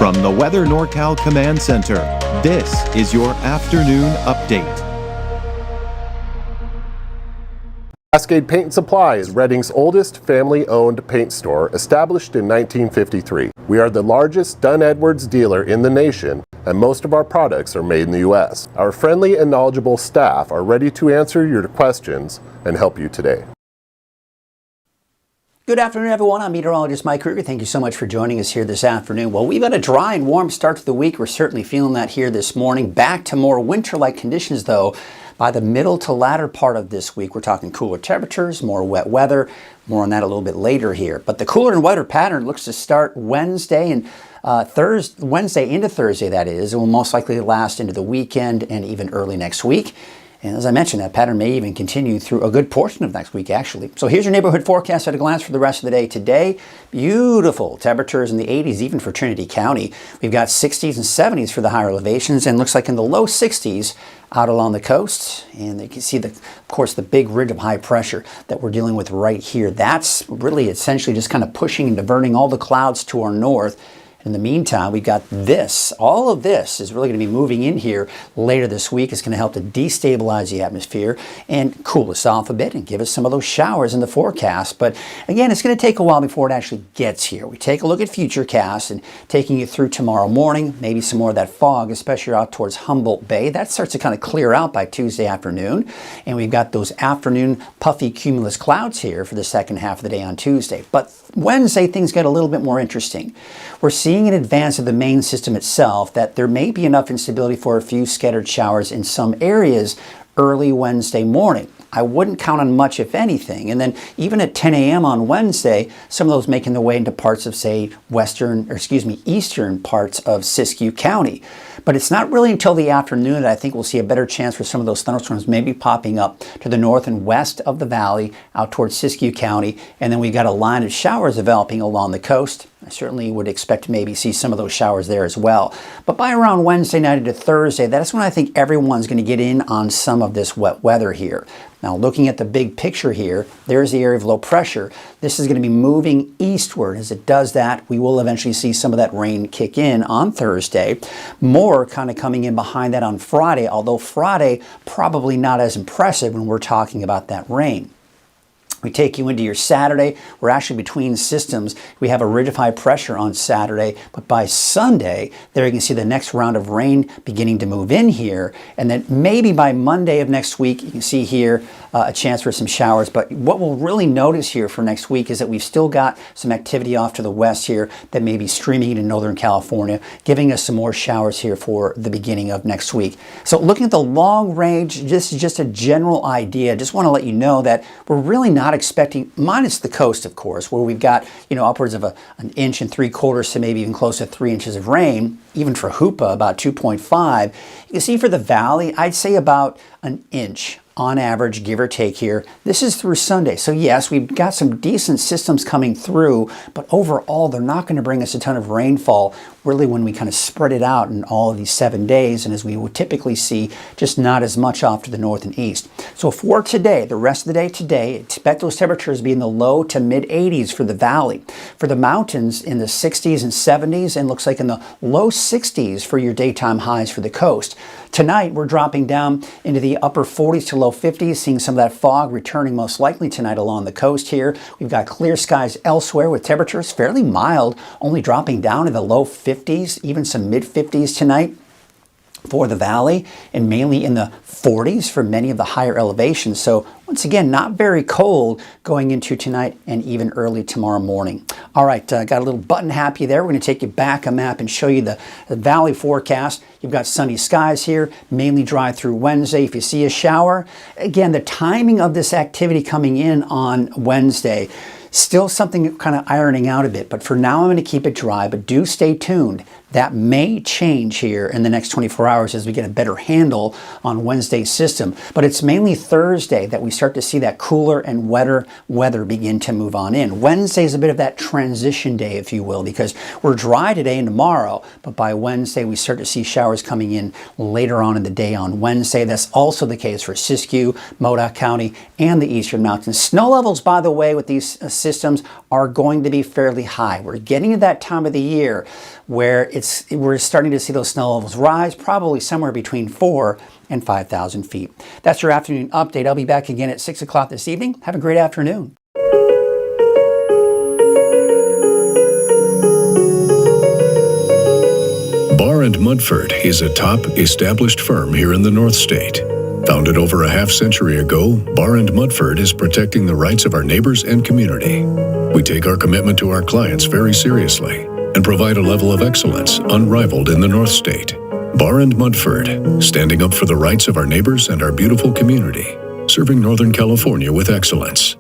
From the Weather NorCal Command Center, this is your afternoon update. Cascade Paint and Supply is Reading's oldest family-owned paint store, established in 1953. We are the largest Dunn Edwards dealer in the nation, and most of our products are made in the U.S. Our friendly and knowledgeable staff are ready to answer your questions and help you today. Good afternoon, everyone. I'm Meteorologist Mike Krueger. Thank you so much for joining us here this afternoon. Well, we've got a dry and warm start to the week. We're certainly feeling that here this morning. Back to more winter-like conditions, though, by the middle to latter part of this week. We're talking cooler temperatures, more wet weather. More on that a little bit later here. But the cooler and wetter pattern looks to start Wednesday and Wednesday into Thursday, that is. It will most likely last into the weekend and even early next week. And as I mentioned, that pattern may even continue through a good portion of next week, actually. So here's your neighborhood forecast at a glance for the rest of the day. Today, beautiful temperatures in the 80s, even for Trinity County. We've got 60s and 70s for the higher elevations, and looks like in the low 60s out along the coast. And you can see, of course, the big ridge of high pressure that we're dealing with right here. That's really essentially just kind of pushing and diverting all the clouds to our north. In the meantime, we've got this. All of this is really going to be moving in here later this week. It's going to help to destabilize the atmosphere and cool us off a bit and give us some of those showers in the forecast. But again, it's going to take a while before it actually gets here. We take a look at Futurecast and taking it through tomorrow morning, maybe some more of that fog, especially out towards Humboldt Bay. That starts to kind of clear out by Tuesday afternoon. And we've got those afternoon puffy cumulus clouds here for the second half of the day on Tuesday. But Wednesday, things get a little bit more interesting. We're seeing in advance of the main system itself that there may be enough instability for a few scattered showers in some areas early Wednesday morning. I wouldn't count on much, if anything. And then even at 10 a.m. on Wednesday, some of those making their way into parts of, say, eastern parts of Siskiyou County. But it's not really until the afternoon that I think we'll see a better chance for some of those thunderstorms maybe popping up to the north and west of the valley out towards Siskiyou County. And then we've got a line of showers developing along the coast. I certainly would expect to maybe see some of those showers there as well. But by around Wednesday night into Thursday, that's when I think everyone's going to get in on some of this wet weather here. Now, looking at the big picture here, there's the area of low pressure. This is going to be moving eastward. As it does that, we will eventually see some of that rain kick in on Thursday. More kind of coming in behind that on Friday, although Friday probably not as impressive when we're talking about that rain. We take you into your Saturday. We're actually between systems. We have a ridge of high pressure on Saturday, but by Sunday, there you can see the next round of rain beginning to move in here. And then maybe by Monday of next week, you can see here a chance for some showers. But what we'll really notice here for next week is that we've still got some activity off to the west here that may be streaming into Northern California, giving us some more showers here for the beginning of next week. So looking at the long range, this is just a general idea. Just want to let you know that we're really not expecting, minus the coast, of course, where we've got, upwards of an inch and 3/4 to maybe even close to 3 inches of rain, even for Hoopa, about 2.5. You can see for the valley, I'd say about an inch on average, give or take here. This is through Sunday. So yes, we've got some decent systems coming through, but overall, they're not going to bring us a ton of rainfall, really, when we kind of spread it out in all of these 7 days. And as we would typically see, just not as much off to the north and east. So for today, the rest of the day today, expect those temperatures to be in the low to mid 80s for the valley. For the mountains, in the 60s and 70s, and looks like in the low 60s for your daytime highs for the coast. Tonight, we're dropping down into the upper 40s to low 50s, seeing some of that fog returning most likely tonight along the coast here. We've got clear skies elsewhere with temperatures fairly mild, only dropping down in the low 50s, even some mid 50s tonight for the valley, and mainly in the 40s for many of the higher elevations. So once again, not very cold going into tonight and even early tomorrow morning. All right, got a little button happy there. We're going to take you back a map and show you the valley forecast. You've got sunny skies here, mainly dry through Wednesday. If you see a shower, again, the timing of this activity coming in on Wednesday, still something kind of ironing out a bit. But for now, I'm going to keep it dry, but do stay tuned. That may change here in the next 24 hours as we get a better handle on Wednesday's system. But it's mainly Thursday that we start to see that cooler and wetter weather begin to move on in. Wednesday is a bit of that transition day, if you will, because we're dry today and tomorrow, but by Wednesday we start to see showers coming in later on in the day on Wednesday. That's also the case for Siskiyou, Modoc County, and the Eastern Mountains. Snow levels, by the way, with these systems are going to be fairly high. We're getting to that time of the year where we're starting to see those snow levels rise, probably somewhere between 4,000 and 5,000 feet. That's your afternoon update. I'll be back again at 6 o'clock this evening. Have a great afternoon. Barr & Mudford is a top, established firm here in the North State. Founded over a half-century ago, Barr & Mudford is protecting the rights of our neighbors and community. We take our commitment to our clients very seriously and provide a level of excellence unrivaled in the North State. Barr & Mudford, standing up for the rights of our neighbors and our beautiful community, serving Northern California with excellence.